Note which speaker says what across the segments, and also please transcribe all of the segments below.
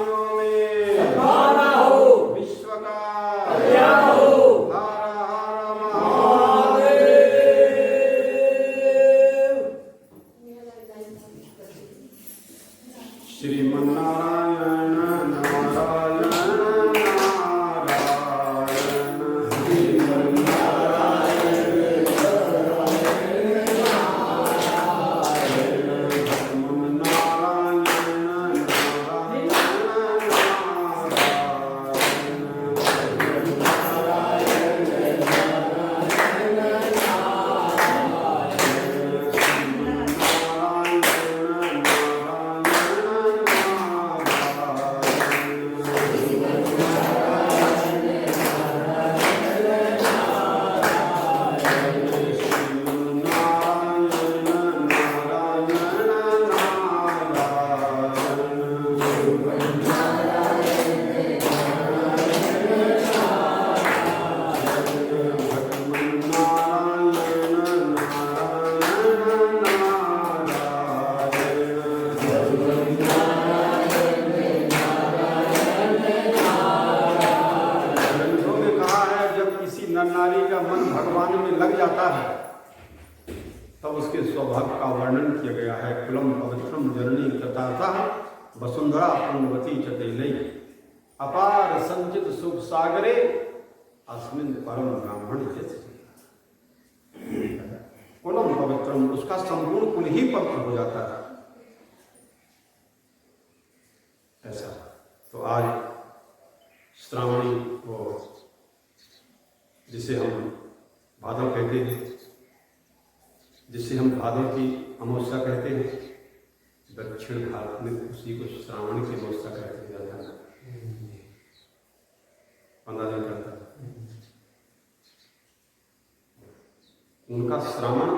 Speaker 1: प्राणियों में
Speaker 2: सद्भावना हो,
Speaker 1: विश्व का
Speaker 2: कल्याण हो।
Speaker 1: हर हर
Speaker 2: महादेव।
Speaker 1: श्रीमन्नारायण नारायण नारायण नारी का मन भगवान में लग जाता है तब उसके स्वभाव का वर्णन किया गया है। कुलम पवित्रम जननी तथा वसुंधरा पुण्यवती चतैलई अपार संचित सुख सागरे अस्मिन परम ब्राह्मण जैसे। कुलम पवित्रम, उसका संपूर्ण कुल ही पवित्र हो जाता है ऐसा। तो आज श्रावणी को जिसे हम भादव कहते हैं, जिसे हम भादव की अमावस्या कहते हैं, दक्षिण भारत में उसी को श्रावण की अमावस्या कहते जाता है। 15 दिन करता है उनका श्रावण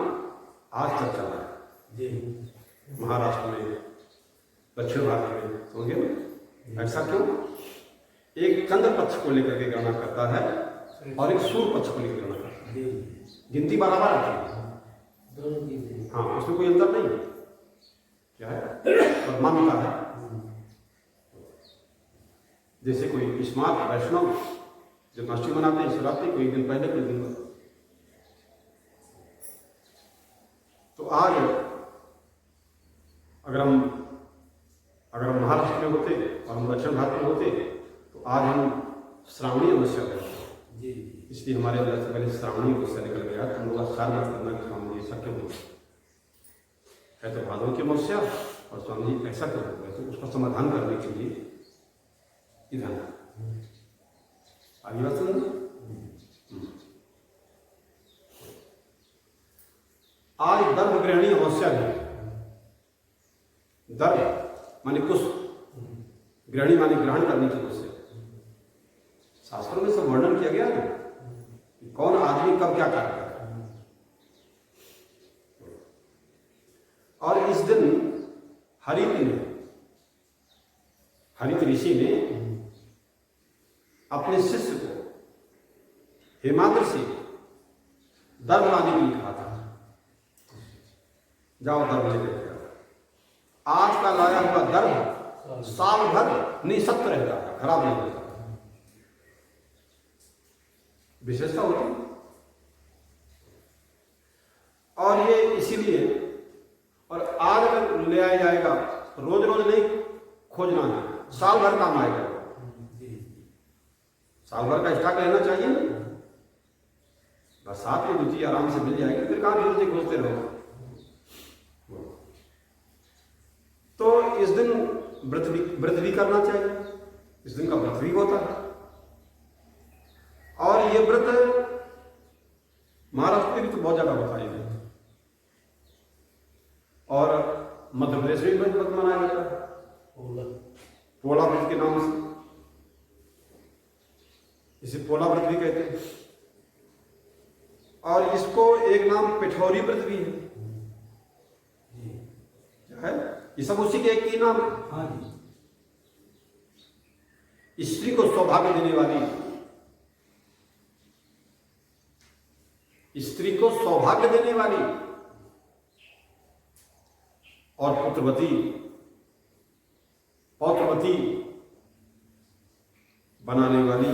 Speaker 1: आज तक चला है महाराष्ट्र में, दक्षिण भारत में। समझे ना? ऐसा क्यों? एक चंद्र पक्ष को लेकर के गणना करता है और एक सूर्य पक्ष को लेकर गणना करता है। गिनती बराबर आती है। हाँ, उसमें कोई अंतर नहीं है। क्या है? और मान्यता है। जैसे कोई स्मार्ट वैष्णव जन्माष्टमी मनाते हैं, शिवरात्रि कोई दिन पहले कोई दिन बाद। तो आज अगर हम महाराष्ट्र में होते और हम दक्षिण भारत में होते तो आज हम श्रावणी अमावस्या करते। इसलिए हमारे अंदर से पहले श्रावणी अमावस्या निकल गया। तुम लोग आस्था मत करना कि स्वामी जी ऐसा क्यों हो है, तो भादव की अमावस्या और स्वामी जी ऐसा क्यों हो गया। तो उसका समाधान करने के लिए इधर आगे बात सुन। आज दर्भ ग्रहणी अमावस्या है। दर्भ माने पुष्प, ग्रहणी माने ग्रहण करने की अमावस्या। शास्त्रों में सब वर्णन किया गया है कि कौन आदमी कब क्या कार्य कर। और इस दिन हरित ऋषि ने अपने शिष्य को हेमाद्र से दर्भ लाने के लिए कहा था। जाओ दर्भ लेकर के आओ। आज का लाया हुआ दर्भ साल भर निःशक्त रहता है, खराब नहीं होता। विशेषता होती है। और ये इसीलिए, और आज अगर ले आया जाएगा रोज रोज नहीं खोजना है, साल भर काम आएगा। साल भर का स्टॉक रहना चाहिए ना। बरसात में रुचि आराम से मिल जाएगी, फिर कहाँ रोज खोजते रहो। तो इस दिन व्रत भी करना चाहिए। इस दिन का व्रत भी होता है। और ये व्रत महाराष्ट्र में भी तो बहुत जगह होता है और मध्य प्रदेश में भी व्रत मनाया जाता है पोला व्रत के नाम से। इसे पोला व्रत भी कहते हैं। और इसको एक नाम पिठौरी व्रत भी है। क्या है? ये सब उसी के एक ही नाम है। स्त्री को सौभाग्य देने वाली, स्त्री को सौभाग्य देने वाली और पुत्रवती, पौत्रवती बनाने वाली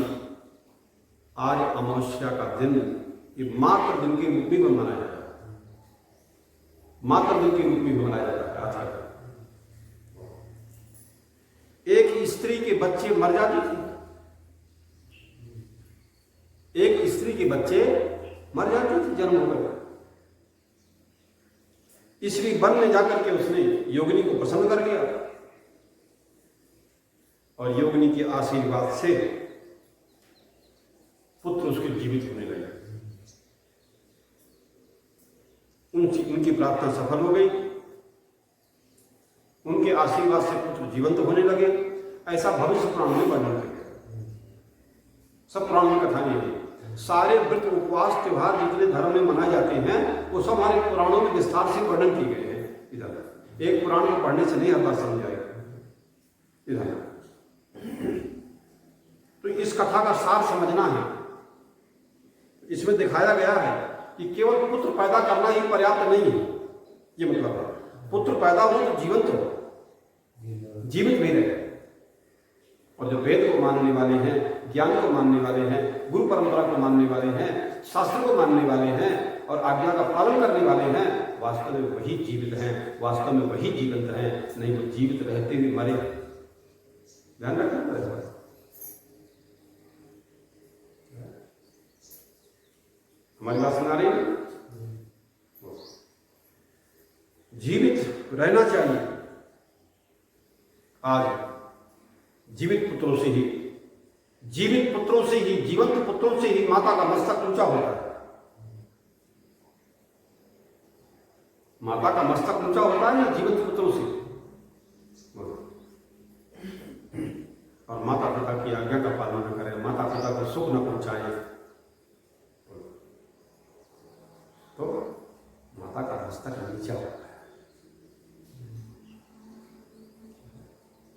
Speaker 1: आज अमावस्या का दिन ये मात्र दिन के रूप में मनाया जाता है, मात्र दिन के रूप में मनाया जाता है। आज का एक स्त्री के बच्चे मर जाते थे, एक स्त्री के बच्चे मर जाते थे जन्म होकर, इसलिए वन में जाकर के उसने योगिनी को पसंद कर लिया और योगिनी के आशीर्वाद से पुत्र उसके जीवित होने लगे। उनकी प्रार्थना सफल हो गई, उनके आशीर्वाद से पुत्र जीवंत होने लगे। ऐसा भविष्य पुराण में वर्णन किया, सब पुराण में कथा नहीं है। सारे व्रत उपवास त्योहार जितने धर्म में मनाए जाते हैं वो सब हमारे पुराणों में विस्तार से वर्णन किए गए हैं। इधर एक पुराण को पढ़ने से नहीं आता समझ आएगा। इधर तो इस कथा का सार समझना है। इसमें दिखाया गया है कि केवल पुत्र पैदा करना ही पर्याप्त नहीं है। ये मतलब है पुत्र पैदा हो तो जीवंत हो, जीवित भी रहे। और जो वेद को मानने वाले हैं, ज्ञान को मानने वाले हैं, गुरु परंपरा को मानने वाले हैं, शास्त्र को मानने वाले हैं और आज्ञा का पालन करने वाले हैं, वास्तव में वही जीवित हैं, वास्तव में वही जीवंत हैं। नहीं तो जीवित रहते हुए मरे। ध्यान रखना पड़ेगा। हमारी बात सुना रही है? जीवित रहना चाहिए। आज जीवित पुत्रों से ही, जीवित पुत्रों से ही, जीवंत पुत्रों से ही माता का मस्तक ऊंचा होता है। माता का मस्तक ऊंचा होता है ना जीवंत पुत्रों से। और माता पिता की आज्ञा का पालन न करें, माता पिता को सुख न पहुंचाए तो माता का मस्तक नीचा होता है।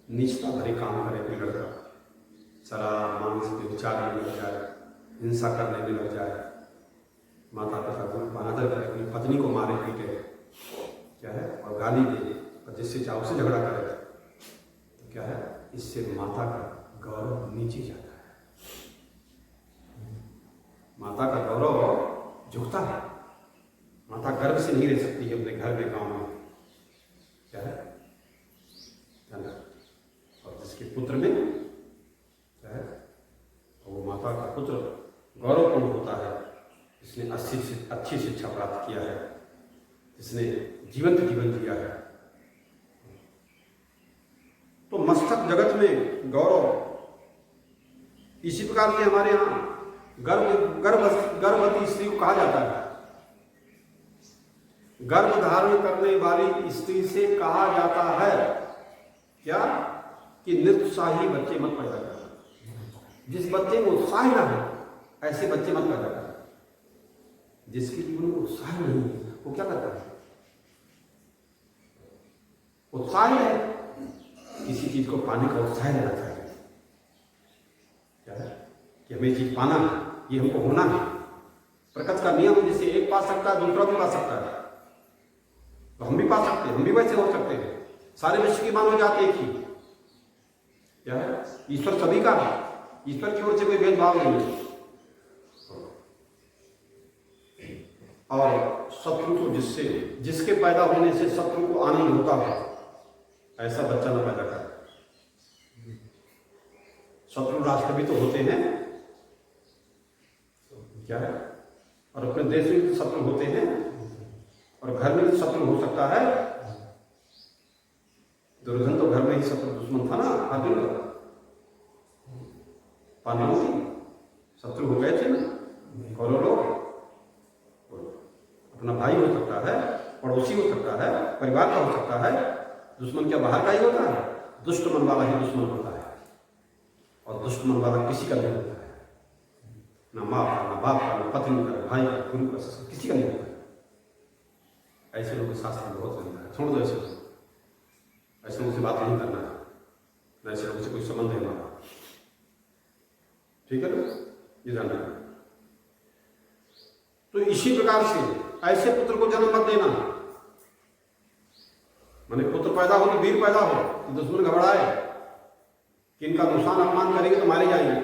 Speaker 1: नीचता भरे काम करे कोई लड़का, शराब मांस व्यभिचार में लग जाए, हिंसा करने में लग जाए, माता पिता को अनादर करे, अपनी पत्नी को मारे पीटे, क्या है, और गाली दे और जिससे चाहो से झगड़ा करे, तो क्या है, इससे माता का गौरव नीचे जाता है। माता का गौरव झुकता है। माता गर्व से नहीं रह सकती है अपने घर में, गांव में, क्या है, और जिसके पुत्र में क्या है, वो माता का पुत्र गौरवपूर्ण होता है, जिसने अच्छी शिक्षा प्राप्त किया है, जिसने जीवंत जीवन दिया है। तो मस्तक जगत में गौरव इसी प्रकार से हमारे यहाँ गर्भवती स्त्री को कहा जाता है। गर्भ धारण करने वाली स्त्री से कहा जाता है क्या कि निरुत्साही बच्चे मत पैदा कर। जिस बच्चे में उत्साह ना हो ऐसे बच्चे मत पैदा कर। जिसके जीवन में उत्साह नहीं है वो क्या करता है? उत्साह है, किसी चीज को पाने का उत्साह रहना चाहिए। क्या है कि हमें चीज पाना है, ये हमको होना है। प्रकृति का नियम जिससे एक पा सकता है दूसरा भी पा सकता है, तो हम भी पा सकते हैं, हम भी वैसे हो सकते हैं। सारे विश्व की मानव जाति एक ही क्या है, ईश्वर सभी का है, ईश्वर की ओर से कोई भेदभाव नहीं है। और शत्रु को जिसके पैदा होने से शत्रु को आनंद होता है ऐसा बच्चा न पैदा कर। शत्रु राष्ट्र भी तो होते हैं क्या है, और अपने देश में भी शत्रु होते हैं, और घर में भी शत्रु हो सकता है। दुर्योधन तो घर में ही शत्रु दुश्मन था ना, अर्जुन का। पांडवों की शत्रु हो गए थे ना कौरव लोग। अपना भाई हो सकता है, पड़ोसी हो सकता है, परिवार का हो सकता है। दुश्मन क्या बाहर का ही होता है? दुष्ट मन वाला ही दुश्मन होता है, और दुष्ट मन वाला किसी का नहीं होता है। ना माँ का, ना बाप का, ना पत्नी का, भाई का, गुरु का, किसी का नहीं होता है। ऐसे लोग के शास्त्र में बहुत मिलता है। छोड़ दो ऐसे लोग, ऐसे लोगों से बात नहीं करना है, न ऐसे लोगों से कोई संबंध है हमारा। ठीक है ना, ये ध्यान रखना। तो इसी प्रकार से ऐसे पुत्र को जन्म मत देना। माने पुत्र पैदा हो तो वीर पैदा हो, दुश्मन घबराए, कि इनका नुकसान अपमान करेंगे तो मारे जाएंगे।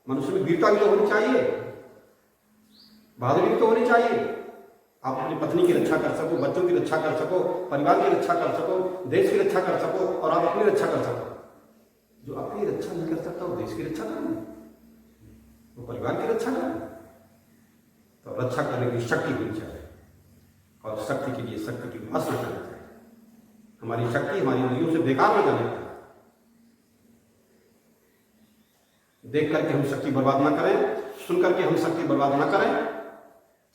Speaker 1: मनुष्य में वीरता भी तो होनी चाहिए, बहादुरी भी तो होनी चाहिए। आप अपनी पत्नी की रक्षा कर सको, बच्चों की रक्षा कर सको, परिवार की रक्षा कर सको, देश की रक्षा कर सको और आप अपनी रक्षा कर सको। जो अपनी रक्षा नहीं कर सकता वो देश की रक्षा करे, वो परिवार की रक्षा करे। तो रक्षा करने की शक्ति होनी चाहिए और शक्ति के लिए शक्ति की उपासना करनी चाहिए। हमारी शक्ति हमारी इंद्रियों से बेकार हो जाने का, देख करके हम शक्ति बर्बाद ना करें, सुन करके हम शक्ति बर्बाद ना करें,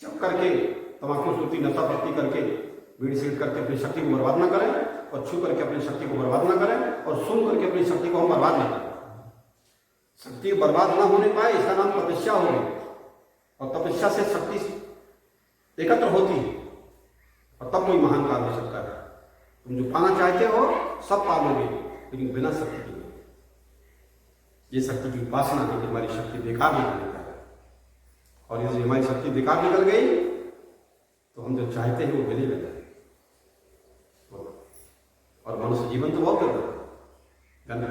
Speaker 1: चुप करके तंबाकू सूती नशा पत्ती करके बीड़ी सिगरेट करके अपनी शक्ति को बर्बाद ना करें और छू करके अपनी शक्ति को बर्बाद ना करें और सुन करके अपनी शक्ति को हम बर्बाद ना करें। शक्ति बर्बाद ना होने पाए इसका नाम तपस्या होगी और तपस्या से शक्ति एकत्र होती है और तब कोई महान कार्य हो सकता है। तुम जो पाना चाहते हो सब पालोगे, लेकिन बिना शक्ति के। ये शक्ति की उपासना है कि हमारी शक्ति बेकार निकल जाए और यदि हमारी शक्ति बेकार निकल गई तो हम जो चाहते हैं वो मिले लग जाए। और मनुष्य जीवन तो बहुत गंदा,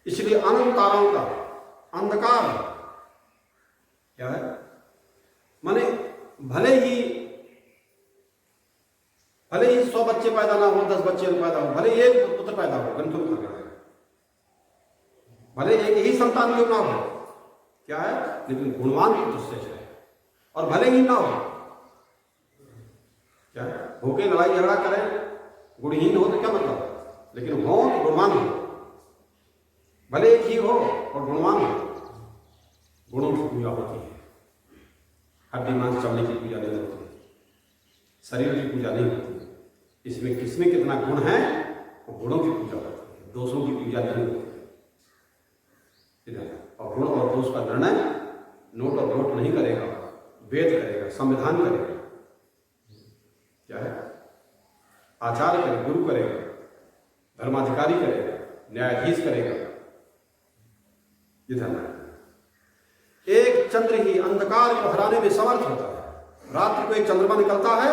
Speaker 1: इसलिए अनंत ताराओं का अंधकार क्या है, माने भले ही 100 बच्चे पैदा ना हो, 10 बच्चे पैदा हो, भले एक पुत्र पैदा हो, ग्रंथों में कहा गया है, भले एक ही संतान क्यों ना हो, क्या है, लेकिन गुणवान पुत्र श्रेष्ठ है। और भले ही ना हो, क्या है, भूखे लड़ाई झगड़ा करें, गुणहीन हो तो क्या मतलब, लेकिन हो तो गुणवान हो। भले एक ही हो और गुणवान हो, गुणों की पूजा होती है। हड्डी मांस चमड़े की पूजा नहीं होती, शरीर की पूजा नहीं होती। इसमें किसमें कितना गुण है वो गुणों की पूजा होती है, दोषों की पूजा नहीं होती। और गुण और दोष का निर्णय नोट और वोट नहीं करेगा, वेद करेगा, संविधान करेगा, क्या है, आचार्य करेगा, गुरु करेगा, धर्माधिकारी करेगा, न्यायाधीश करेगा। ये धर्म है। एक चंद्र ही अंधकार को हराने में समर्थ होता है। रात्रि को एक चंद्रमा निकलता है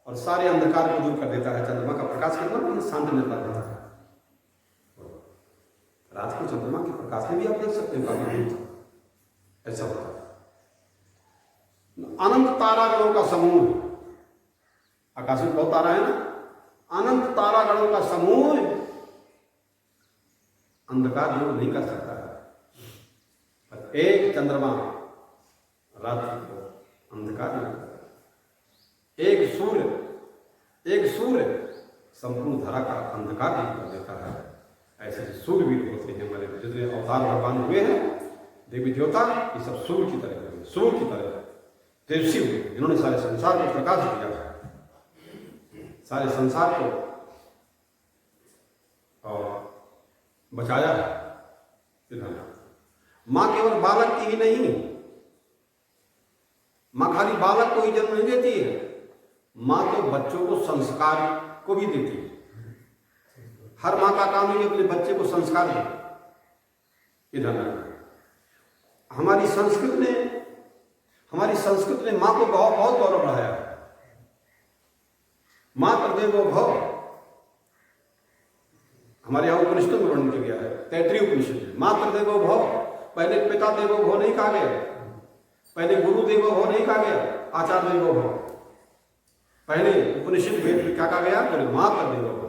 Speaker 1: और सारे अंधकार को दूर कर देता है। चंद्रमा का प्रकाश कितना शांत निर्भर रहता है। रात को चंद्रमा के प्रकाश में भी आप देख सकते हैं काफी दूर ऐसा होता है। अनंत तारागणों का समूह, आकाश में बहुत तारा है ना, अनंत तारागणों का समूह अंधकार दूर नहीं कर सकता है, पर एक चंद्रमा रात्रि को अंधकार नहीं करता। एक सूर्य संपूर्ण धरा का अंधकार नहीं कर देता है। ऐसे सूर्यवीर होते हैं हमारे जितने अवतार भगवान हुए हैं, देवी देवता, ये सब सूर्य की तरह हुए, सूर्य की तरह तेजस्वी हुए, जिन्होंने सारे संसार को प्रकाश दिया, सारे संसार को और बचाया। मां केवल बालक की ही नहीं, मां खाली बालक को ही जन्म नहीं देती है, मां तो बच्चों को संस्कार को भी देती है। हर मां का काम है अपने बच्चे को संस्कार दे। इधर हमारी संस्कृति ने मां को बहुत गौरव बढ़ाया है। मां पर देवो भव, हमारे यहां उपनिषदों में वर्णन किया गया है, तैतृय उपनिषद में। मां पर देवो भव, पहले पिता देवो भव नहीं कहा गया, पहले गुरु देवो भव नहीं कहा गया, आचार्य देवो भव। पहले उपनिषद वेद में क्या कहा गया, पहले मां पर देवो भव।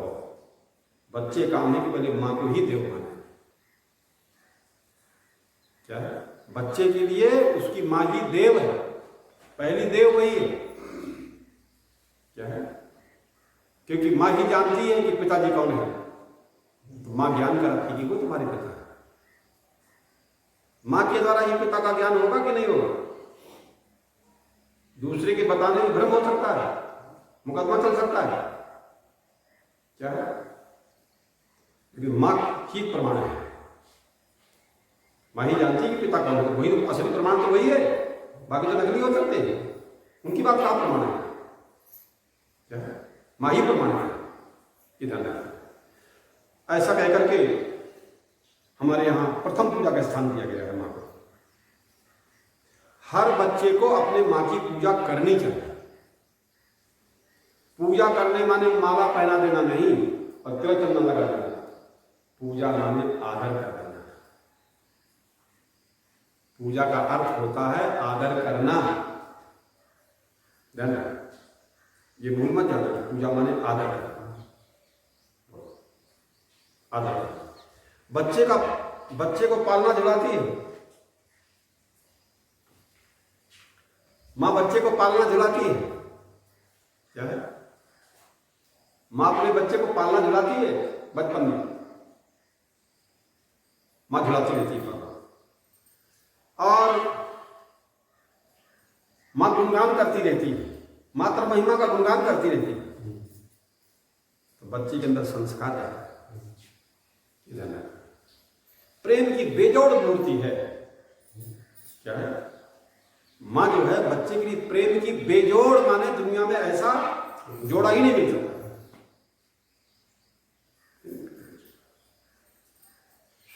Speaker 1: बच्चे काम नहीं कि पहले मां को ही देव माने, क्या है, बच्चे के लिए उसकी मां ही देव है, पहली देव वही है, क्या है, क्योंकि मां ही जानती है कि पिताजी कौन है। तो मां ज्ञान कराती कि वो तुम्हारे पिता है। मां के द्वारा ही पिता का ज्ञान होगा कि नहीं होगा, दूसरे के बताने में भ्रम हो सकता है, मुकदमा चल सकता है, क्या है, लेकिन मां ही प्रमाण है। मां ही जानती है कि पिता कौन है, वही तो असली प्रमाण तो वही है, बाकी तो नकली हो सकते हैं, उनकी बात का प्रमाण है, क्या है, मां ही प्रमाण है। इधर ऐसा कहकर के हमारे यहां प्रथम पूजा का स्थान दिया गया है मां को। हर बच्चे को अपने मां की पूजा करनी चाहिए। पूजा करने माने माला पहना देना नहीं और तिलक चंदन लगा देना, पूजा माने आदर कर देना। पूजा का अर्थ होता है आदर करना। ध्यान रखना, ये भूल मत जाना, पूजा माने आदर करना। आदर करना। बच्चे को पालना झुलाती है। माँ बच्चे को पालना झुलाती है। क्या है? माँ अपने बच्चे को पालना झुलाती है। बचपन में माँ झुलाती रहती है और माँ गुणगान करती रहती है, मात्र महिमा का गुणगान करती रहती है। तो बच्चे के अंदर संस्कार है, प्रेम की बेजोड़ मूर्ति है। क्या है? माँ जो है बच्चे के लिए प्रेम की बेजोड़, माने दुनिया में ऐसा जोड़ा ही नहीं मिल सकता।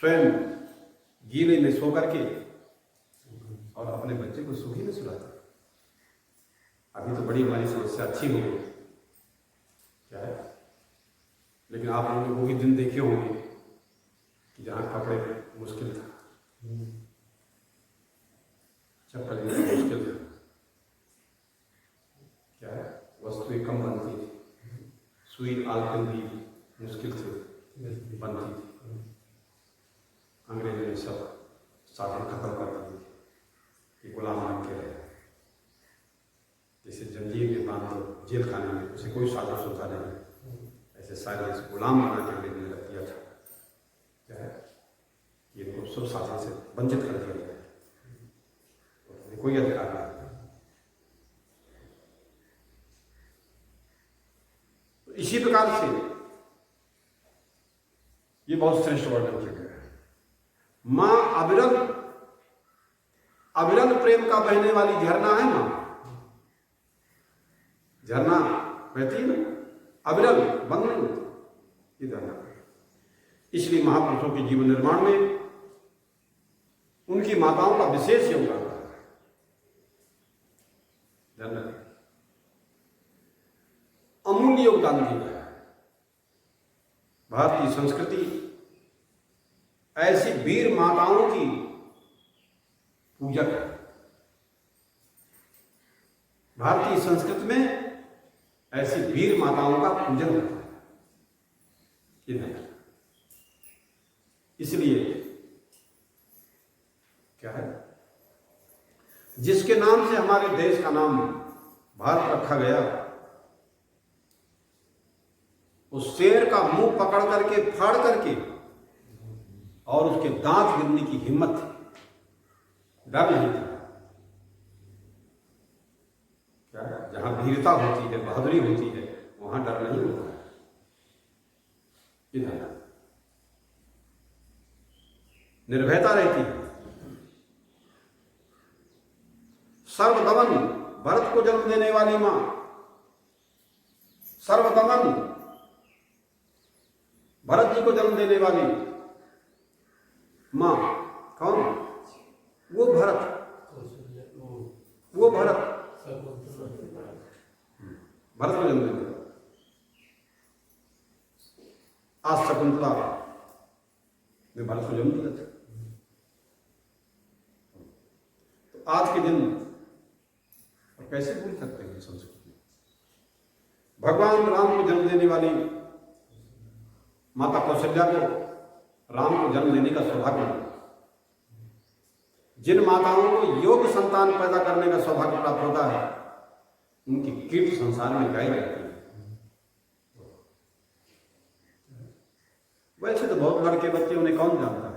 Speaker 1: स्वयं गीले में सो करके और अपने बच्चे को सुखी में सुलाते। अभी तो बड़ी हमारी समस्या अच्छी हो गई। क्या है? लेकिन आप लोगों ने वो भी दिन देखे होंगे कि जहां कपड़े मुश्किल था, चप्पल लेना मुश्किल था। क्या है? वस्तुएं कम बनती थी, सुई आलकन भी मुश्किल से बनती थी। अंग्रेजों ने सब साधन खत्म कर दिए कि गुलाम बन के रहे। जैसे जंजीर के बांध दो जेल खाने में, उसे कोई साधन सुविधा नहीं, ऐसे सारे गुलाम बना के अंग्रेजों ने रख दिया था। क्या है? कि इनको सब साधन से वंचित कर दिया गया, कोई अधिकार नहीं। तो इसी प्रकार से ये बहुत श्रेष्ठ वर्णन किया गया है। मां अविरल प्रेम का बहने वाली झरना है। मां झरना बहती है ना, अविरल बंद नहीं होती ये झरना। इसलिए महापुरुषों के जीवन निर्माण में उनकी माताओं का विशेष योगदान है। अमूल्य योगदान दिया है। भारतीय संस्कृति ऐसी वीर माताओं की पूजक है। भारतीय संस्कृति में ऐसी वीर माताओं का पूजन होता है। इसलिए क्या है, जिसके नाम से हमारे देश का नाम भारत रखा गया, उस शेर का मुंह पकड़ करके फाड़ करके और उसके दांत गिरने की हिम्मत थी, डर नहीं था। क्या है? जहां वीरता होती है, बहादुरी होती है, वहां डर नहीं होता है। इधर निर्भयता रहती है। सर्वदमन भरत को जन्म देने वाली मां, सर्वदमन भरत जी को जन्म देने वाली मां कौन? वो भरत को जन्म देने। आज शकुंतला ने भरत को जन्म दिया था। तो आज के दिन कैसे भूल सकते हैं संस्कृति? भगवान राम को जन्म देने वाली माता कौशल्या को राम को जन्म देने का सौभाग्य मिला। जिन माताओं को योग संतान पैदा करने का सौभाग्य प्राप्त होता है, उनकी कीर्ति संसार में गाई जाती है। वैसे तो बहुत लड़के बच्चे, उन्हें कौन जानता है?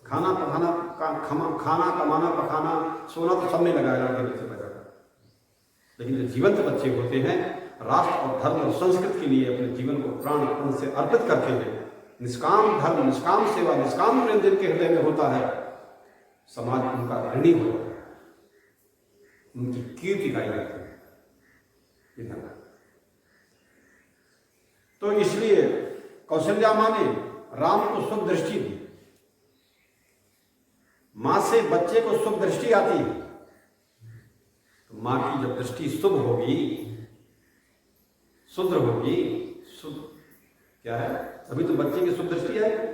Speaker 1: खाना कमाना पकाना सोना तो सबने लगाया लड़के बच्चे पैदा कर। लेकिन जो जीवंत बच्चे होते हैं, राष्ट्र और धर्म और संस्कृति के लिए अपने जीवन को प्राण से अर्पित करते हैं, निष्काम धर्म, निष्काम सेवा, निष्काम प्रेम जिनके हृदय में होता है, समाज उनका ऋणी हो जाता है, उनकी कीर्ति गाई जाती है। तो इसलिए कौशल्या मां ने राम को शुभ दृष्टि दी। मां से बच्चे को शुभ दृष्टि आती है, तो मां की जब दृष्टि शुभ होगी, शुद्र होगी, शुद्ध क्या है, तभी तो बच्चे की शुभ दृष्टि आएगी।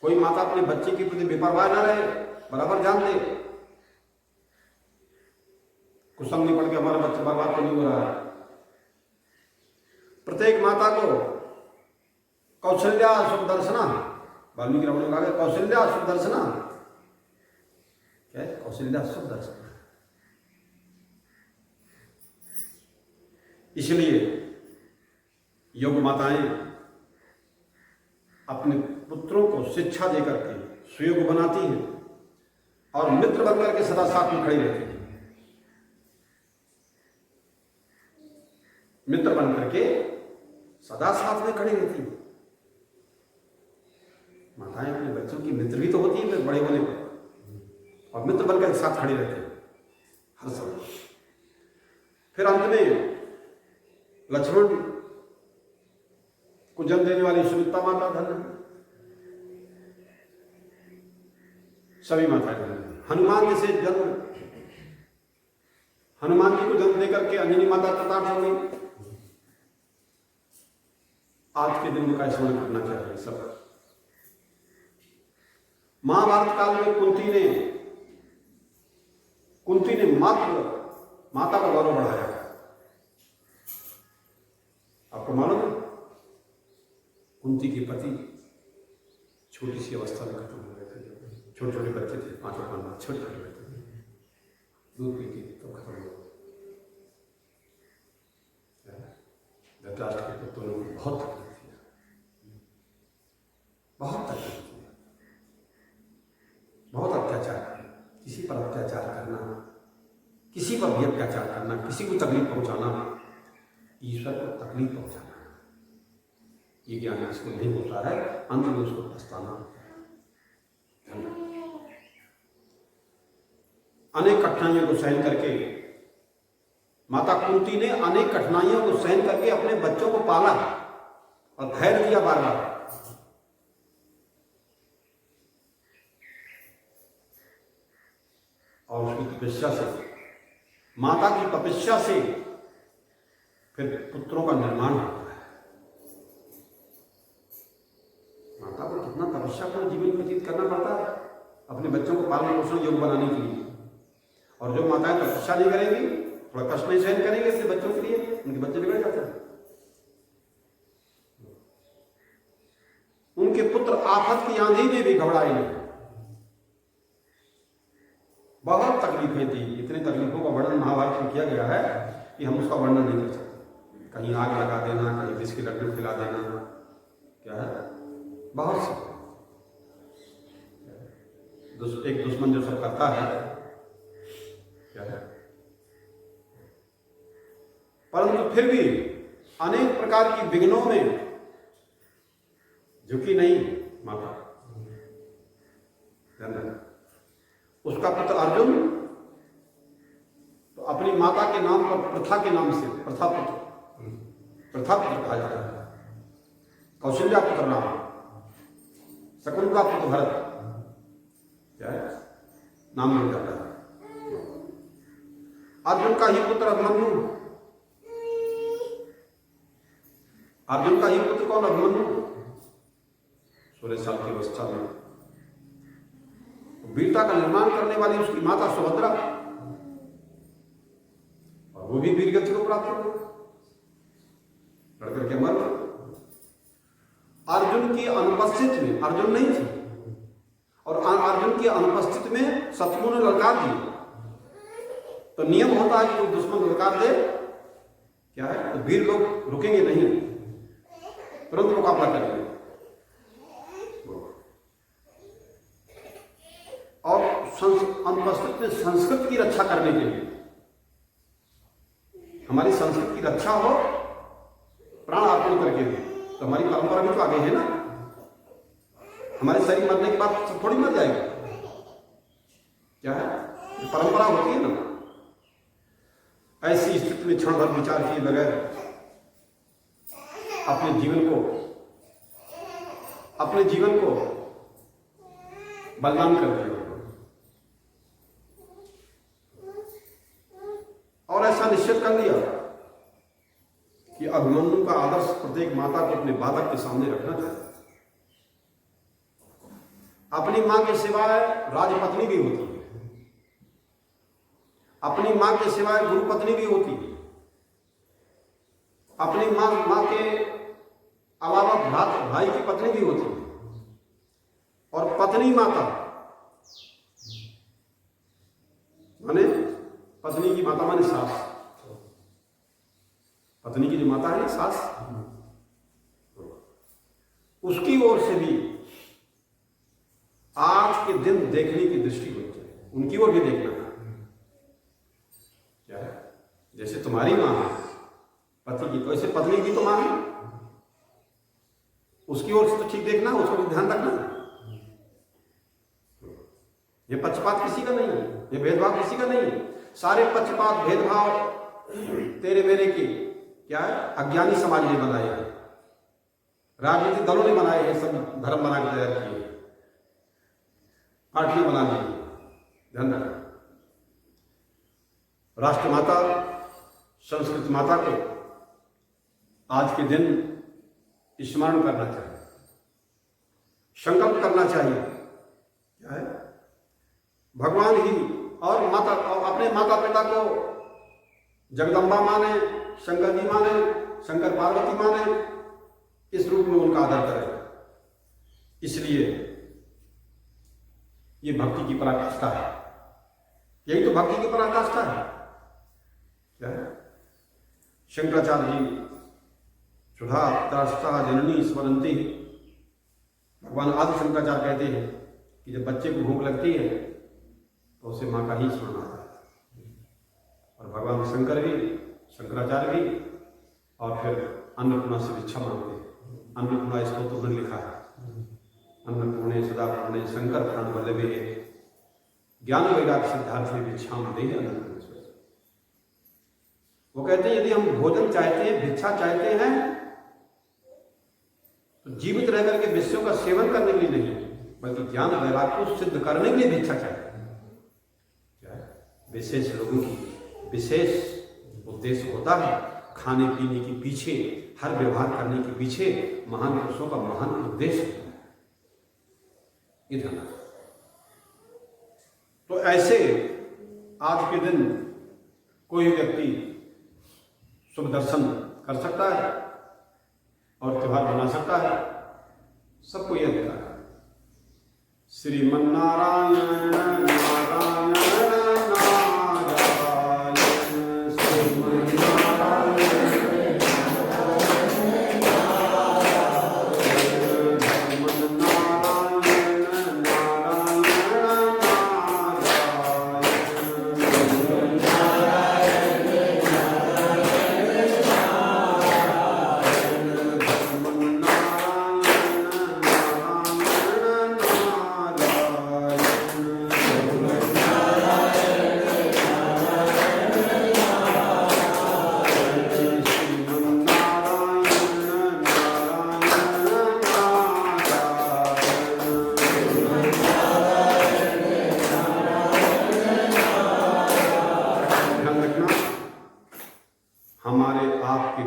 Speaker 1: कोई माता अपने बच्चे के प्रति बेपरवाह न रहे, बराबर ध्यान दे। कुसंग नहीं पड़ के हमारा बच्चा बर्बाद तो नहीं हो रहा है। प्रत्येक माता को कौशल्या सुदर्शना, वाल्मीकि रामायण में कहा गया कौशल्या सुदर्शना, क्या है कौशल्या सुदर्शना। इसलिए योग माताएं अपने पुत्रों को शिक्षा देकर के सुयोग बनाती हैं और मित्र बनकर के सदा साथ में खड़ी रहती हैं। मित्र बनकर के सदा साथ में खड़ी रहती हैं। माताएं अपने बच्चों की मित्र भी तो होती है फिर बड़े होने पर, और मित्र बनकर साथ खड़ी रहती हैं हर समय। फिर अंत में लक्ष्मण को जन्म देने वाली सुमित्रा माता धन, सभी माताएं धन। हनुमान जी से जन्म, हनुमान जी को जन्म देकर के अंजनी माता कृतार्थ हो गई। आज के दिन का स्मरण करना चाहिए सब। महाभारत काल में कुंती ने माता का गौरव बढ़ाया। आपको मालूम है कुंती के पति छोटी सी अवस्था में खत्म हो गए थे। छोटे छोटे बच्चे थे, 5 छोटे छोटे बच्चे थे, दूध पी के तो खत्म हो गए। धृतराष्ट्र के पुत्रों को बहुत तकलीफ थी, बहुत तकलीफ थी, बहुत अत्याचार किया। किसी पर अत्याचार करना, किसी पर भी अत्याचार करना, किसी को तकलीफ पहुंचाना, ईश्वर को तकलीफ पहुंचाना, ये ज्ञान जिसको नहीं होता है अंत में उसको पछताना होता है। अनेक कठिनाइयों को सहन करके माता कुंती ने अनेक कठिनाइयों को सहन करके अपने बच्चों को पाला और धैर्य दिया बार बार। और उसकी तपस्या से, माता की तपस्या से फिर पुत्रों का निर्माण होता है। माता को कितना तपस्या पूर्ण जीवन व्यतीत करना पड़ता है अपने बच्चों को पालन पोषण योग्य बनाने के लिए। और जो माताएं तपस्या नहीं करेंगी, थोड़ा कष्ट नहीं सहन करेंगे अपने बच्चों के लिए, उनके बच्चे बिगड़ जाते हैं। उनके पुत्र आफत की आंधी में भी घबराए नहीं। बहुत तकलीफें थी, इतनी तकलीफों का वर्णन महाभारत में किया गया है कि हम उसका वर्णन नहीं कर सकते। कहीं आग लगा देना, कहीं विष के लड्डू खिला देना, क्या है बहुत सी। एक दुश्मन जो सब करता है क्या है, परंतु फिर भी अनेक प्रकार की विघ्नों में झुकी नहीं माता। उसका पुत्र अर्जुन तो अपनी माता के नाम पर प्रथा के नाम से प्रथा पुत्र कहा जाता है। कौशल्या पुत्र राम, शकुंतला पुत्र भरत, क्या है नाम मिल जाता है। अर्जुन का ही पुत्र अभिमन्यु, अर्जुन का ही पुत्र कौन अभिमन्यु, 16 साल की अवस्था में वीरता का निर्माण करने वाली उसकी माता सुभद्रा, और वो भी वीर गति को प्राप्त हो लड़कर के मर। अर्जुन की अनुपस्थिति में, अर्जुन नहीं थे, और अर्जुन की अनुपस्थिति में शत्रु ने ललकार दिया। तो नियम होता है कि कोई दुश्मन ललकार दे, क्या है तो वीर लोग रुकेंगे नहीं, तुरंत मुकाबला करेंगे। और अनुपस्थित में संस्कृत की रक्षा करने के लिए, हमारी संस्कृत की रक्षा हो प्राण अर्पण करके भी, तो हमारी परंपरा भी तो आगे है ना। हमारे शरीर मरने के बाद थोड़ी मर जाएगा, क्या है परंपरा होती है ना। ऐसी स्थिति में क्षण भर विचार किए बगैर अपने जीवन को बलिदान कर दिया, और ऐसा निश्चित कर लिया कि अभिमन्यु का आदर्श प्रत्येक माता को अपने बालक के सामने रखना चाहिए। अपनी मां के सिवाय राजपत्नी भी होती है, अपनी मां के सिवाय गुरु पत्नी भी होती है, अपनी मां के अलावा भाई की पत्नी भी होती है, और पत्नी माता माने पत्नी की माता माने सास, पत्नी की जो माता है सास, उसकी ओर से भी आज के दिन देखने की दृष्टि होती है, उनकी ओर भी देखना है। क्या है? जैसे तुम्हारी मां है पति की, वैसे पत्नी की तो मां है, उसकी ओर से तो ठीक देखना, उसको भी ध्यान रखना। ये पक्षपात किसी का नहीं है, ये भेदभाव किसी का नहीं है। सारे पक्षपात भेदभाव तेरे मेरे की क्या है, अज्ञानी समाज ने बनाए हैं, राजनीतिक दलों ने बनाए हैं, सब धर्म बना के तैयार किए, पार्टियां बना दी। ध्यान रखना, राष्ट्र माता संस्कृत माता को आज के दिन स्मरण करना चाहिए, संकल्प करना चाहिए। क्या है? भगवान ही और माता और अपने माता पिता को जगदम्बा माने, शंकर जी माने, शंकर पार्वती माने, इस रूप में उनका आदर करें। इसलिए ये भक्ति की पराकाष्ठा है, यही तो भक्ति की पराकाष्ठा है। क्या है? शंकराचार्य जी सुधा त्रास्ता जननी स्मरंती, भगवान आदि शंकराचार्य कहते हैं कि जब बच्चे को भूख लगती है तो उसे मां का ही स्मरण आता है। और भगवान शंकर भी, शंकराचार्य भी, और फिर अन्नपूर्णा से भिक्षा मांगते हैं। अन्नपूर्णा इसको तो उन्होंने लिखा है, अन्नपूर्णे सदा पूर्णे शंकर प्राण वल्लभे ज्ञान वैराग्य सिद्धार्थ भिक्षाम देहि अन्नपूर्णे। वो कहते हैं यदि हम भोजन चाहते हैं, भिक्षा चाहते हैं, तो जीवित रह करके विषयों का सेवन करने के लिए नहीं, बल्कि ज्ञान वैराग्य को सिद्ध करने के लिए भिक्षा चाहिए। क्या है? विशेष लोगों की विशेष उद्देश्य होता है, खाने पीने के पीछे, हर व्यवहार करने के पीछे महान पुरुषों का महान उद्देश्य होता है। इधर तो ऐसे आज के दिन कोई व्यक्ति शुभ दर्शन कर सकता है और त्योहार मना सकता है, सबको यह अधिकार है। श्रीमन्नारायण नारायण नारायण, श्रीमन्नारायण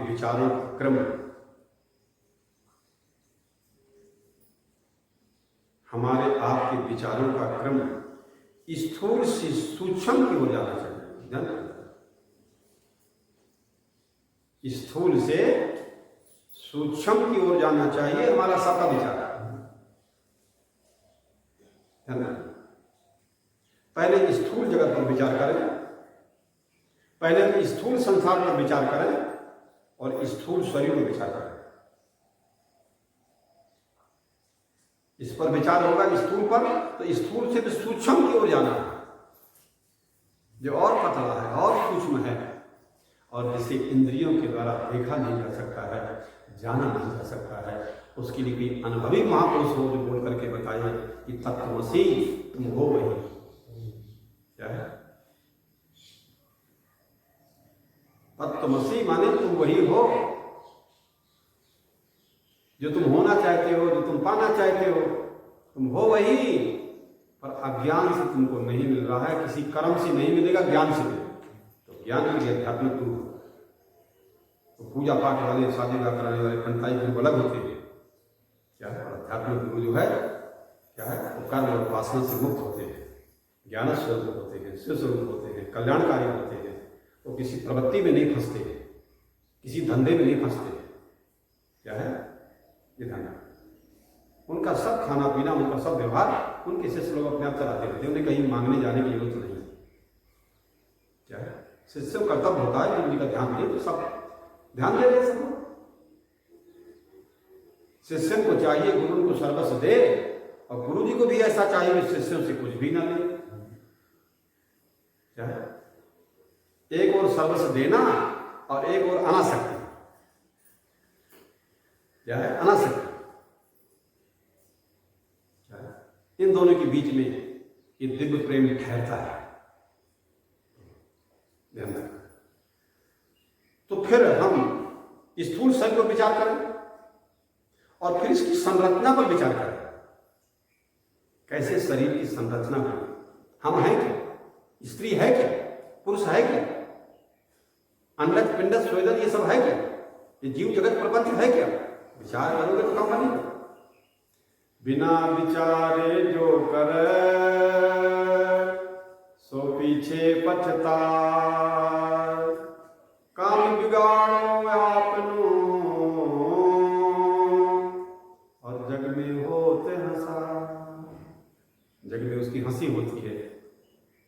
Speaker 1: विचारों का क्रम, हमारे आपके विचारों का क्रम स्थूल से सूक्ष्म की ओर जाना चाहिए। स्थूल से सूक्ष्म की ओर जाना चाहिए हमारा सबका विचार। पहले स्थूल जगत पर विचार करें, पहले स्थूल संसार पर विचार करें और स्थूल शरीर में विचार करें। इस पर विचार होगा स्थूल पर, तो स्थूल से भी सूक्ष्म की ओर जाना है, जो और पतला है और सूक्ष्म है और जिसे इंद्रियों के द्वारा देखा नहीं जा सकता है, जाना नहीं जा सकता है। उसके लिए भी अनुभवी महापुरुष हो जो बोल करके बताए कि तत्वमसि तुम हो वही। क्या है तत्वमसि? माने तुम वही हो जो तुम होना चाहते हो, जो तुम पाना चाहते हो, तुम हो वही, पर अज्ञान से तुमको नहीं मिल रहा है, किसी कर्म से नहीं मिलेगा, ज्ञान से मिलेगा। तो ज्ञान के लिए अध्यात्मिक गुरु, तो पूजा पाठ वाले, शादी ब्याह कराने वाले पंडिताई गुरु अलग होते हैं। क्या है? आध्यात्मिक गुरु जो है क्या है, वो कर्म और वासना से मुक्त होते हैं, ज्ञान स्वरूप होते हैं, शिव स्वरूप होते हैं, कल्याणकारी होते हैं। वो किसी प्रवृत्ति में नहीं फंसते, किसी धंधे में नहीं फंसते। क्या है ये धंधा, उनका सब खाना पीना, उनका सब व्यवहार उनके शिष्य लोग अपने आप चलाते रहते हैं, उन्हें कहीं मांगने जाने की जरूरत नहीं। क्या है, शिष्य का कर्तव्य होता है कि उनका ध्यान दे, तो सब ध्यान दे रहे सब। शिष्य को चाहिए गुरु को सर्वस्व दे, और गुरु जी को भी ऐसा चाहिए कि शिष्यों से कुछ भी ना ले। क्या है, एक और सर्वस्व देना और एक और अनासक्ति। क्या है, अनासक्ति। क्या है, इन दोनों के बीच में ये दिव्य प्रेम ठहरता है। ध्यान रखना। तो फिर हम स्थूल शरीर पर विचार करें और फिर इसकी संरचना पर विचार करें। कैसे शरीर की संरचना हुई, हम हैं क्या, स्त्री है क्या, पुरुष है क्या, अंडज पिंडज स्वेदन ये सब है क्या, ये जीव जगत प्रपंच है क्या? विचार करोगे तो काम बनेगा। बिना विचारे जो करे सो पीछे पछताए, काम बिगाड़ो आपनो और जग में होते हंसा। जग में उसकी हंसी होती है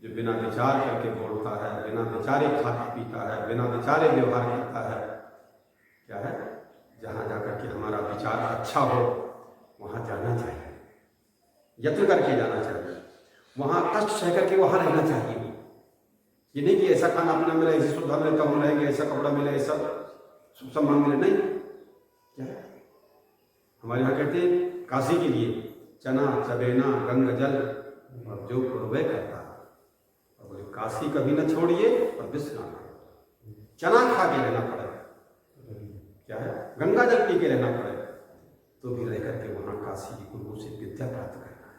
Speaker 1: जो बिना विचार करके बोलता है, बिना विचारे खाता पीता है, बिना विचारे व्यवहार करता है। क्या है, जहाँ जाकर के हमारा विचार अच्छा हो वहाँ जाना चाहिए, यत्न करके जाना चाहिए, वहाँ कष्ट सह करके वहाँ रहना चाहिए। ये नहीं कि ऐसा खाना पीना मिले, ऐसी सुविधा मिले तो हम रहेंगे, ऐसा कपड़ा मिले, ऐसा सुख सम्मान मिले, नहीं। क्या है, हमारे यहाँ कहते हैं काशी के लिए चना चबेना गंगा जल और जो पूर्वे करता, और बोले काशी कभी न छोड़िए और विश्राम करो। चना खा के रहना पड़े, क्या है, गंगा जल पी के रहना पड़े, तो भी रह करके वहाँ काशी की गुरु से विद्या प्राप्त करना है,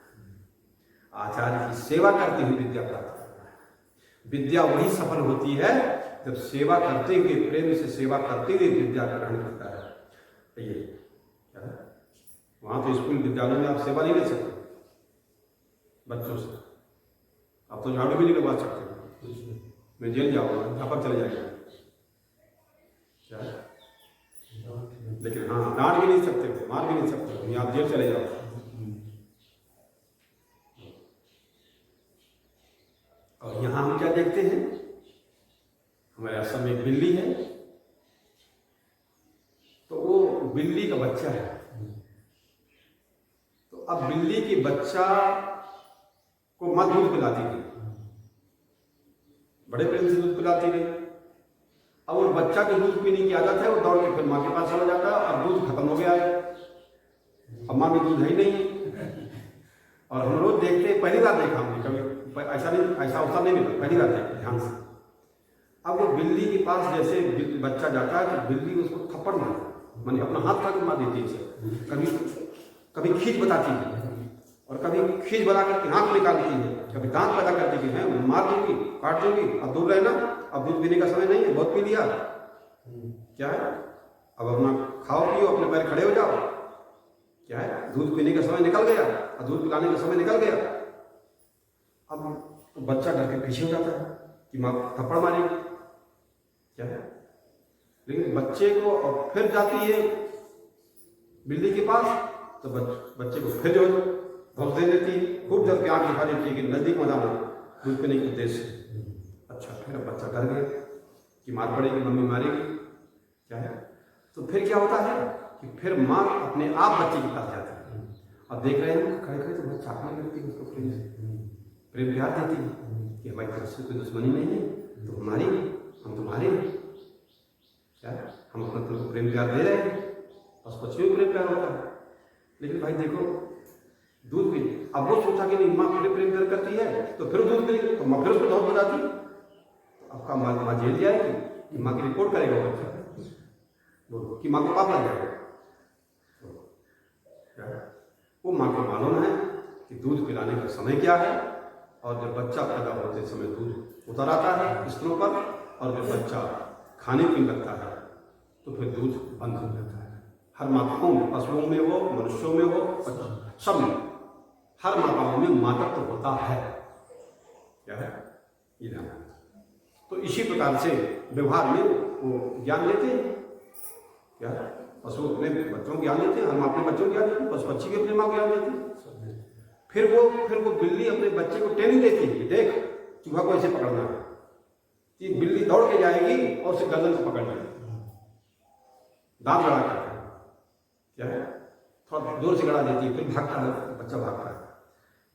Speaker 1: आचार्य की सेवा करते हुए विद्या प्राप्त करना है। विद्या वही सफल होती है जब सेवा करते हुए, प्रेम से सेवा करते हुए विद्या ग्रहण करता है। तो ये क्या है, वहाँ तो स्कूल विद्यालय में आप सेवा नहीं ले सकते बच्चों से, आप तो झाड़ू भी नहीं लगवा सकते, मैं जेल जाऊँगा, झापक चले जाएगा। क्या है, लेकिन हाँ डांट भी नहीं सकते, मार भी नहीं सकते, आप जेल चले जाओ। और यहाँ हम क्या देखते हैं, हमारे आश्रम में एक बिल्ली है, तो वो बिल्ली का बच्चा है। तो अब बिल्ली के बच्चा को मां दूध पिलाती थी, बड़े प्रेम से दूध पिलाती रही। अब वो बच्चा के दूध पीने की आदत है, वो दौड़ के फिर माँ के पास चला जाता है और दूध खत्म हो गया है, अब माँ में दूध है ही नहीं। और हम रोज देखते हैं, पहली बार देखा हमने, कभी ऐसा नहीं, ऐसा अवसर नहीं मिला, पहली बार देखा ध्यान से। अब वो बिल्ली के पास जैसे बच्चा जाता है तो बिल्ली उसको थप्पड़ मारती, मानी अपना हाथ का मार देती है, कभी खींच बताती है और कभी खींच बना करके आंख निकालती है, कभी दांत पैदा करती है, मैं मार दूंगी, काट दूंगी, अब दूर रहना, अब दूध पीने का समय नहीं है, बहुत पी लिया। क्या है, अब अपना खाओ पियो, अपने पैर खड़े हो जाओ। क्या है, दूध पीने का समय निकल गया और दूध पिलाने का समय निकल गया। अब तो बच्चा डर के पीछे हो जाता है कि माँ थप्पड़ मारेगी। क्या है, लेकिन बच्चे को अब फिर जाती है बिल्ली के पास, तो बच्चे को फिर जो धोस दे देती है, खूब डर के आँख दिखा देती है कि नजदीक मत आना दूध पीने के उद्देश्य से। अच्छा, फिर अब बच्चा डर गया कि मार पड़ेगी, मम्मी मारेगी। क्या है, तो फिर क्या होता है कि फिर माँ अपने आप बच्चे के पास जाती है, अब देख रहे हैं खड़े खड़े, तो बहुत चाटने लगती है उसको, प्रेम से प्रेम प्यार देती है कि हमारी तरफ से कोई दुश्मनी नहीं है, तो हमारी, हम तुम्हारे हैं। क्या, हम अपना तुमको प्रेम प्यार दे रहे हैं, बस बच्चे भी प्रेम प्यार होता है। लेकिन भाई देखो दूध पी, अब वो सोचा कि नहीं माँ फिर प्रेम प्यार करती है तो फिर दूध पी, तो माँ फिर उसको बहुत बताती, तो आपका माँ जेल जाएगी कि माँ की रिपोर्ट करेगा वो बच्चा, कि माँ को पाप लग जाएगा। तो क्या, वो माँ को मालूम है कि दूध पिलाने का समय क्या है, और जब बच्चा पैदा होते समय दूध उतर आता है स्तनों पर, और जब बच्चा खाने पीने लगता है तो फिर दूध बंद हो जाता है। हर माताओं में, पशुओं में हो, मनुष्यों में हो, सब में, हर माताओं में मातृत्व होता है। क्या है ये ध्यान। तो इसी प्रकार से व्यवहार में वो ज्ञान लेते हैं। क्या पशु अपने बच्चों को ज्ञान देते हैं, हम अपने बच्चों को ज्ञान देते हैं, पशु पक्षी भी अपने माँ को ज्ञान देते हैं। फिर वो बिल्ली अपने बच्चे को ट्रेनिंग देती है, देख चूहा को ऐसे पकड़ना है, कि बिल्ली दौड़ के जाएगी और उसे गर्दन से पकड़ लेगी, दांत गड़ा कर। क्या है थोड़ा दूर से गड़ा देती है, फिर भागता है, बच्चा भागता है,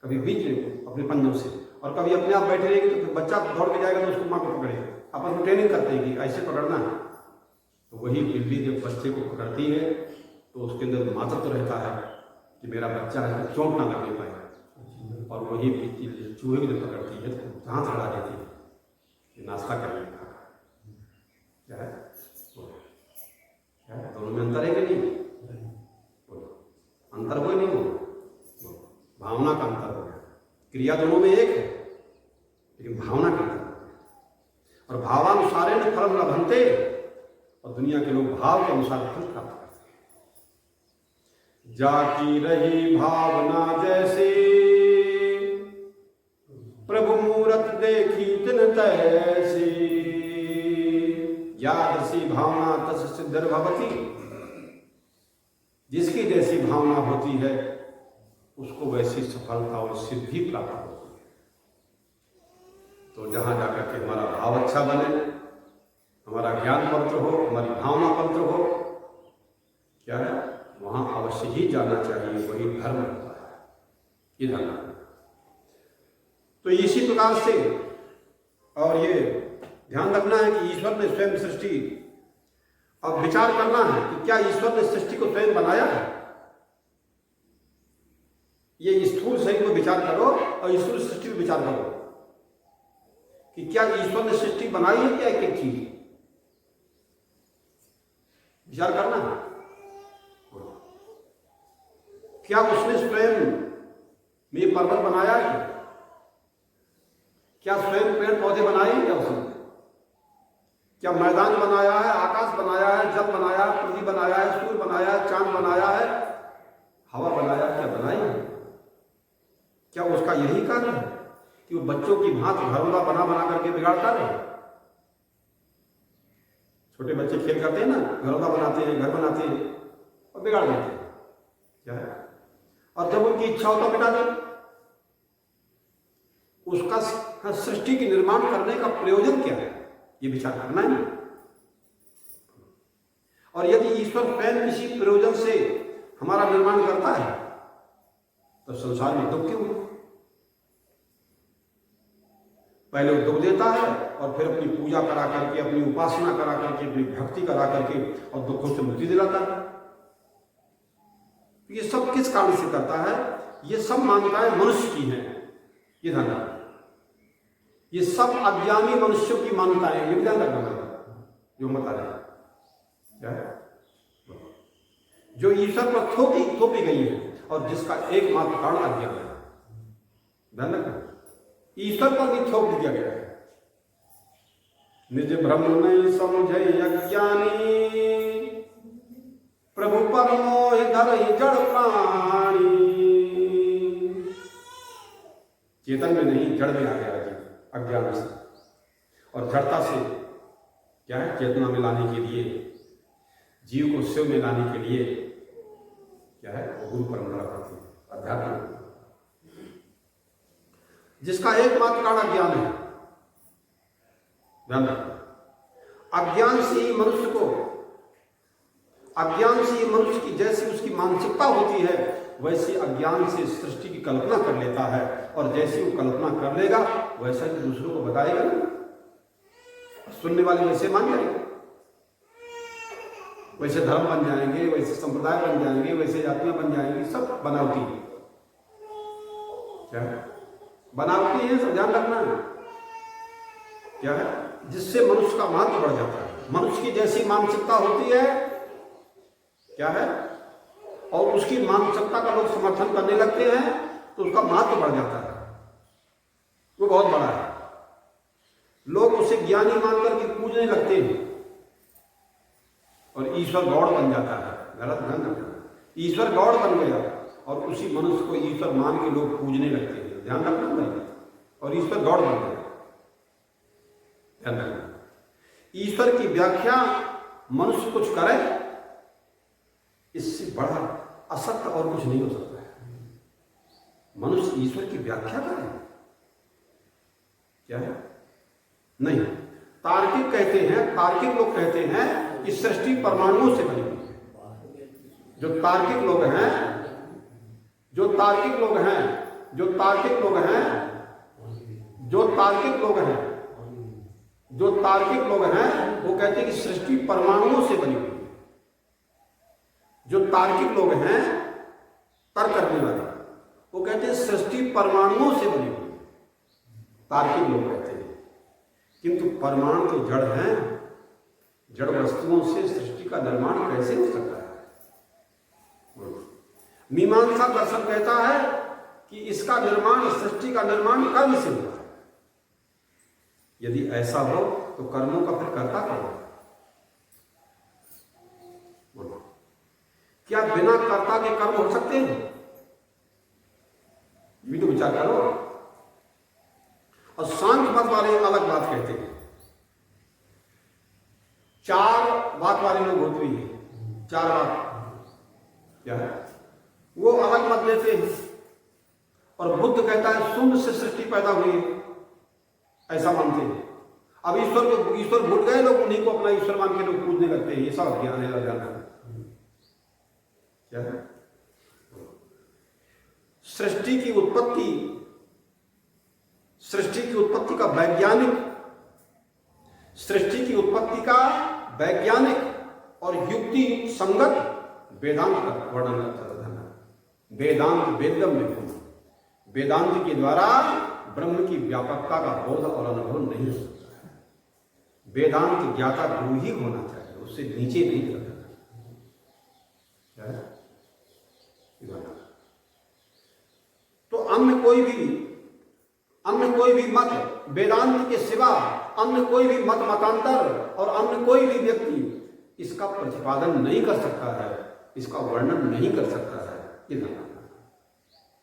Speaker 1: कभी बीच अपने पंजों से, और कभी अपने आप बैठे रहेगी तो फिर बच्चा दौड़ के जाएगा तो उसको माँ को पकड़ेगा। अपन ट्रेनिंग करते हैं कि ऐसे पकड़ना है। तो वही बिल्ली जब बच्चे को पकड़ती है तो उसके अंदर मातृत्व रहता है कि मेरा बच्चा है, चोट ना लगने पाए। और वही चूहे को जब पकड़ती है तो दांत गड़ा देती है कि नाश्ता करने का। क्या है दोनों में अंतर है कि नहीं? अंतर कोई नहीं हो, भावना का अंतर हो गया। क्रिया दोनों में एक है लेकिन भावना का अंतर। और भावानुसारे न फल लभन्ते, और दुनिया के लोग भाव के अनुसार फल प्राप्त करते हैं। जाकी रही भावना जैसे, प्रभु मूरत देखी तिन तैसी, यादसी भावना तस सिद्धर भवती। जिसकी जैसी भावना होती है उसको वैसी सफलता और सिद्धि प्राप्त होती है। तो जहां जाकर के हमारा भाव अच्छा बने, हमारा ज्ञान पवित्र हो, हमारी भावना पवित्र हो, क्या है वहां अवश्य ही जाना चाहिए, वही धर्म होता है। ये धर्म। तो इसी प्रकार से, और ये ध्यान रखना है कि ईश्वर ने स्वयं सृष्टि, अब विचार करना है कि क्या ईश्वर ने सृष्टि को स्वयं बनाया है। ये स्थूल शरीर में विचार करो और स्थूल सृष्टि में विचार करो कि क्या ईश्वर ने सृष्टि बनाई है, क्या एक चीज विचार करना है। क्या उसने स्वयं में पर्वत बनाया है, क्या स्वयं पेड़ पौधे बनाए हैं, क्या उसने क्या मैदान बनाया है, आकाश बनाया है, जल बनाया है, पृथ्वी बनाया है, सूर्य बनाया है, चांद बनाया है, हवा बनाया, क्या बनाई है। क्या उसका यही कार्य है कि वो बच्चों की भांति घरौंदा बना बना करके बिगाड़ता रहे। छोटे बच्चे खेल करते हैं ना, घरौंदा बनाते हैं, घर बनाते हैं और बिगाड़ देते हैं। क्या है, और जब उनकी इच्छा हो तो मिटा दे। उसका सृष्टि के निर्माण करने का प्रयोजन क्या है, ये विचार करना है। और यदि ईश्वर स्वयं किसी प्रयोजन से हमारा निर्माण करता है तो संसार में दुख क्यों? पहले वो दुख देता है और फिर अपनी पूजा करा करके, अपनी उपासना करा करके, अपनी भक्ति करा करके और दुखों से मुक्ति दिलाता है। ये सब किस कारण से करता है? ये सब मान्यताएं मनुष्य की हैं। ये ध्यान रखना, ये सब अज्ञानी मनुष्यों की मान्यताएं, ये ध्यान रखना जो बता रहे हैं। क्या है? जो ईश्वर पर थोपी गई है और जिसका एकमात्र कारण अज्ञान है। ध्यान रखना, ईश्वर पर भी थोप दिया गया है। निज ब्रह्म नहीं समझे अज्ञानी, प्रभु पर मोह धर जड़ प्राणी। चेतन में नहीं, जड़ में आ गया अज्ञान से, और जड़ता से क्या है चेतना में लाने के लिए, जीव को शिव में लाने के लिए क्या है वो गुरु परंपरा करती है, अध्यात्म, जिसका एकमात्र कारण अज्ञान है। ध्यान रखना, अज्ञान से ही मनुष्य को, अज्ञान से ही मनुष्य की जैसी उसकी मानसिकता होती है वैसे अज्ञान से सृष्टि की कल्पना कर लेता है, और जैसी वो कल्पना कर लेगा वैसा ही दूसरों को बताएगा ना, सुनने वाले वैसे मान जाएंगे, वैसे धर्म बन जाएंगे, वैसे संप्रदाय बन जाएंगे, वैसे जातियां बन जाएंगी। सब बनावटी है। क्या है? बनावटी है, सब ध्यान रखना है। क्या है? जिससे मनुष्य का महत्व बढ़ जाता है। मनुष्य की जैसी मानसिकता होती है, क्या है, और उसकी मानसिकता का लोग समर्थन करने लगते हैं तो उसका महत्व बढ़ जाता है, वो बहुत बड़ा है। लोग उसे ज्ञानी मानकर के पूजने लगते हैं और ईश्वर गॉड बन जाता है। गलत ध्यान रखना, ईश्वर गॉड बन गया और उसी मनुष्य को ईश्वर मान के लोग पूजने लगते हैं। ध्यान रखना भाई, और ईश्वर गॉड बनते हैं। ध्यान रखना, ईश्वर की व्याख्या मनुष्य कुछ करे, इससे बड़ा असत्य और कुछ नहीं हो सकता है। मनुष्य ईश्वर की व्याख्या करे, क्या है? नहीं। तार्किक कहते हैं, तार्किक लोग कहते हैं कि सृष्टि परमाणुओं से बनी हुई है। जो तार्किक लोग हैं, जो तार्किक लोग हैं, जो तार्किक लोग हैं, जो तार्किक लोग हैं, जो तार्किक लोग हैं, वो कहते हैं कि सृष्टि परमाणुओं से बनी हुई है। जो तार्किक लोग हैं, तर्क करने वाले, वो कहते हैं सृष्टि परमाणुओं से बनी हुई है। तार्किक लोग कहते हैं, किंतु परमाणु तो जड़ हैं, जड़ वस्तुओं से सृष्टि का निर्माण कैसे हो सकता है? मीमांसा दर्शन कहता है कि इसका निर्माण, सृष्टि का निर्माण कर्म से हुआ है। यदि ऐसा हो तो कर्मों का फिर कर्ता कौन है? क्या बिना कर्ता के कर्म हो सकते हैं? भी तो विचार करो। और सांख्य मत वाले अलग बात कहते हैं। चार बात वाले लोग होते हैं, चार बात क्या है, वो अलग मत लेते हैं। और बुद्ध कहता है शून्य से सृष्टि पैदा हुई है, ऐसा मानते हैं। अब ईश्वर भूल गए लोग, उन्हीं को अपना ईश्वर मान के लोग पूजने लगते हैं। ये सब ज्ञान है, जाना क्या है? सृष्टि की उत्पत्ति, सृष्टि की उत्पत्ति का वैज्ञानिक, सृष्टि की उत्पत्ति का वैज्ञानिक और युक्ति युक्त संगत वेदांत का वर्णन करता है। वेदांत वेदम में, वेदांत के द्वारा ब्रह्म की व्यापकता का बोध और अनुभव नहीं हो सकता है। वेदांत ज्ञाता गुरु ही होना चाहिए, उससे नीचे नहीं करना। क्या है? तो अन्य कोई भी मत, वेदांत के सिवा अन्य कोई भी मत मतांतर और अन्य कोई भी व्यक्ति इसका प्रतिपादन नहीं कर सकता है, इसका वर्णन नहीं कर सकता है।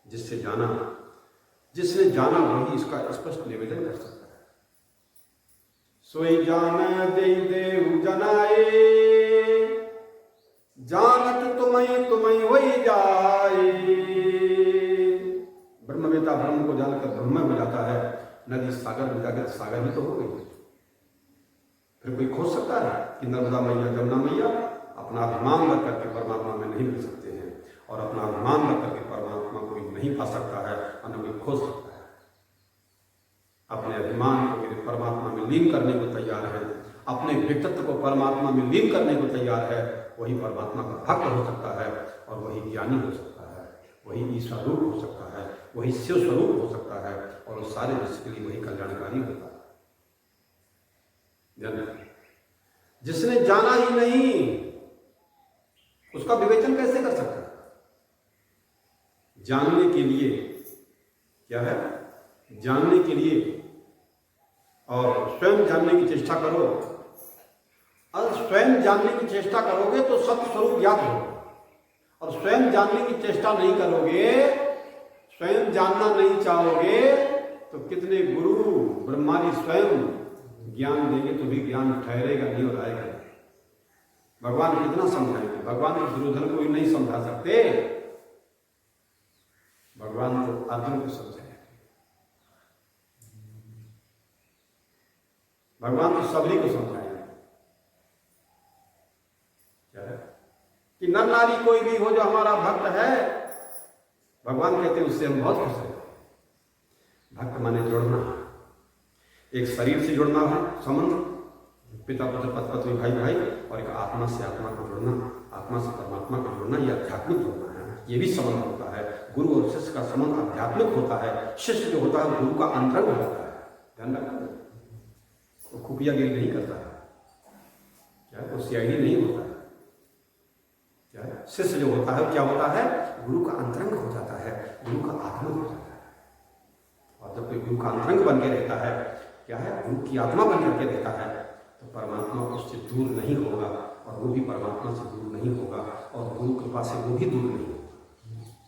Speaker 1: जिससे जाना, जिसने जाना वही इसका स्पष्ट निवेदन कर सकता है। सोई जान दे देव जनाए, जानत तुम्हें वही जाए। ब्रह्मवेता ब्रह्म को जानकर ब्रह्म हो जाता है। नदी सागर में जाकर सागर ही तो हो गई। फिर कोई खोज सकता है कि नर्मदा मैया, जमुना मैया अपना अभिमान रख करके परमात्मा में नहीं मिल सकते हैं, और अपना अभिमान रख करके परमात्मा को नहीं पा सकता है, अन्य कोई खोज सकता है। अपने अभिमान को परमात्मा में लीन करने को तैयार है, अपने व्यक्तित्व को परमात्मा में लीन करने को तैयार है, वही परमात्मा का भक्त हो सकता है, और वही ज्ञानी हो सकता है, वही ईश्वर रूप हो सकता है, वही शिव स्वरूप हो सकता है, और उस सारे विश्व के लिए वही कल्याणकारी होता है। जिसने जाना ही नहीं, उसका विवेचन कैसे कर सकता है? जानने के लिए क्या है? जानने के लिए और स्वयं जानने की चेष्टा करो। और स्वयं जानने की चेष्टा करोगे तो सत्य स्वरूप ज्ञात होगा, और स्वयं जानने की चेष्टा नहीं करोगे, स्वयं जानना नहीं चाहोगे, तो कितने गुरु ब्रह्मा जी स्वयं ज्ञान देंगे तो भी ज्ञान ठहरेगा नहीं और आएगा। भगवान कितना समझाएंगे? भगवान तो दुर्योधन को भी नहीं समझा सकते, भगवान तो अर्जुन को समझाएंगे। भगवान तो सभी को समझाएंगे। क्या है कि नर नारी कोई भी हो जो हमारा भक्त है, भगवान कहते हैं उससे हम बहुत खुश हैं। भक्त माने जोड़ना, एक शरीर से जुड़ना है संबंध, पिता पुत्र पति पत्नी भाई भाई, और एक आत्मा से आत्मा को जोड़ना, आत्मा से परमात्मा को जोड़ना, ये आध्यात्मिक जोड़ना है। ये भी संबंध होता है। गुरु और शिष्य का संबंध आध्यात्मिक होता है। शिष्य जो होता है गुरु का अंतरंग होता है। ध्यान रखना, वो खुफियागिरी नहीं करता है, क्या वो सीआईडी नहीं होता है। क्या शिष्य जो होता है क्या होता है? गुरु का अंतरंग हो जाता है, गुरु का आत्मा हो जाता है। और जब कोई गुरु का अंतरंग बन के रहता है, क्या है, गुरु की आत्मा बन करके रहता है, तो परमात्मा उससे दूर नहीं होगा, और वो भी परमात्मा से दूर नहीं होगा, और गुरु कृपा से वो भी दूर नहीं होगा।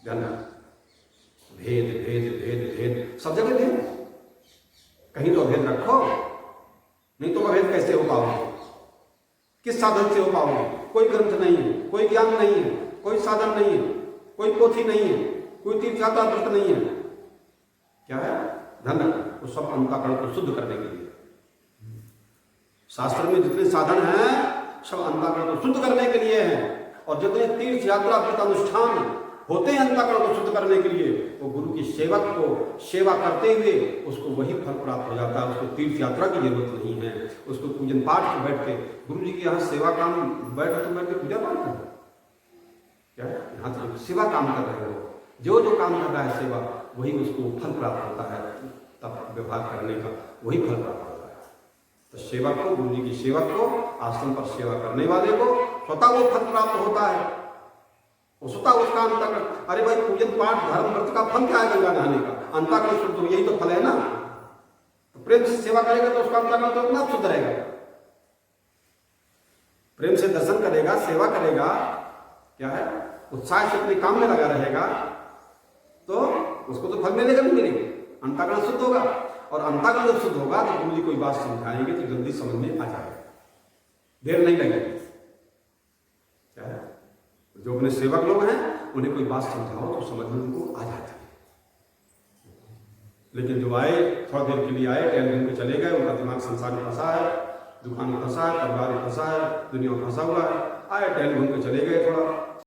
Speaker 1: ध्यान रखो, भेद भेद भेद भेद, सब जगह भेद, कहीं तो अभेद रखो, नहीं तो अभेद कैसे हो पाओगे? किस साधन से हो पाओगे? कोई ग्रंथ नहीं है, कोई ज्ञान नहीं है, कोई साधन नहीं है, कोई पोथी नहीं है, कोई तीर्थ यात्रा व्रत नहीं है। क्या है? धन, वो सब अंतःकरण को शुद्ध करने के लिए। शास्त्र में जितने साधन हैं सब अंतःकरण को शुद्ध करने के लिए हैं, और जितने तीर्थ यात्रा व्रत अनुष्ठान होते हैं अंतःकरण को शुद्ध करने के लिए, वो गुरु की सेवक को सेवा करते हुए उसको वही फल प्राप्त हो जाता है। उसको तीर्थ यात्रा की जरूरत नहीं है, उसको पूजन पाठ में बैठ के गुरु जी के यहाँ सेवा काम बैठ के पूजा पाठ करो। क्या है? यहाँ तो सेवा काम कर रहे हो, जो जो काम कर रहा है सेवा, वही उसको फल प्राप्त होता है, तब व्यवहार करने का वही फल प्राप्त होता है। तो सेवक को, गुरु जी की सेवक को, आश्रम पर सेवा करने वाले को स्वतः वो फल प्राप्त होता है, वो स्वतः उसका अंतःकरण। अरे भाई, पूजन पाठ धर्म व्रत का फल क्या है? गंगा नहाने का अंतःकरण शुद्ध हो, यही तो फल है ना। तो प्रेम से सेवा करेगा तो उसका अंतःकरण तो अपना शुद्ध रहेगा। प्रेम से दर्शन करेगा, सेवा करेगा, क्या है, उत्साह से अपने काम में लगा रहेगा, तो उसको तो फल मिलेगा नहीं मिलेगा, अंतःकरण शुद्ध होगा। और अंतःकरण जब शुद्ध होगा तो गुरु जी कोई बात समझाएंगे तो जल्दी समझ में आ जाएगा, देर नहीं लगेगी। क्या है? जो अपने सेवक लोग हैं उन्हें कोई बात समझाओ तो समझ में उनको आ जाती है। लेकिन जो आए, थोड़ा देर के लिए आए, टहल घूम के चले गए, उनका दिमाग संसार में फंसा है, दुकान में फंसा है, परिवार में फंसा है, दुनिया में फंसा हुआ है, आए टहल घूम के चले गए, थोड़ा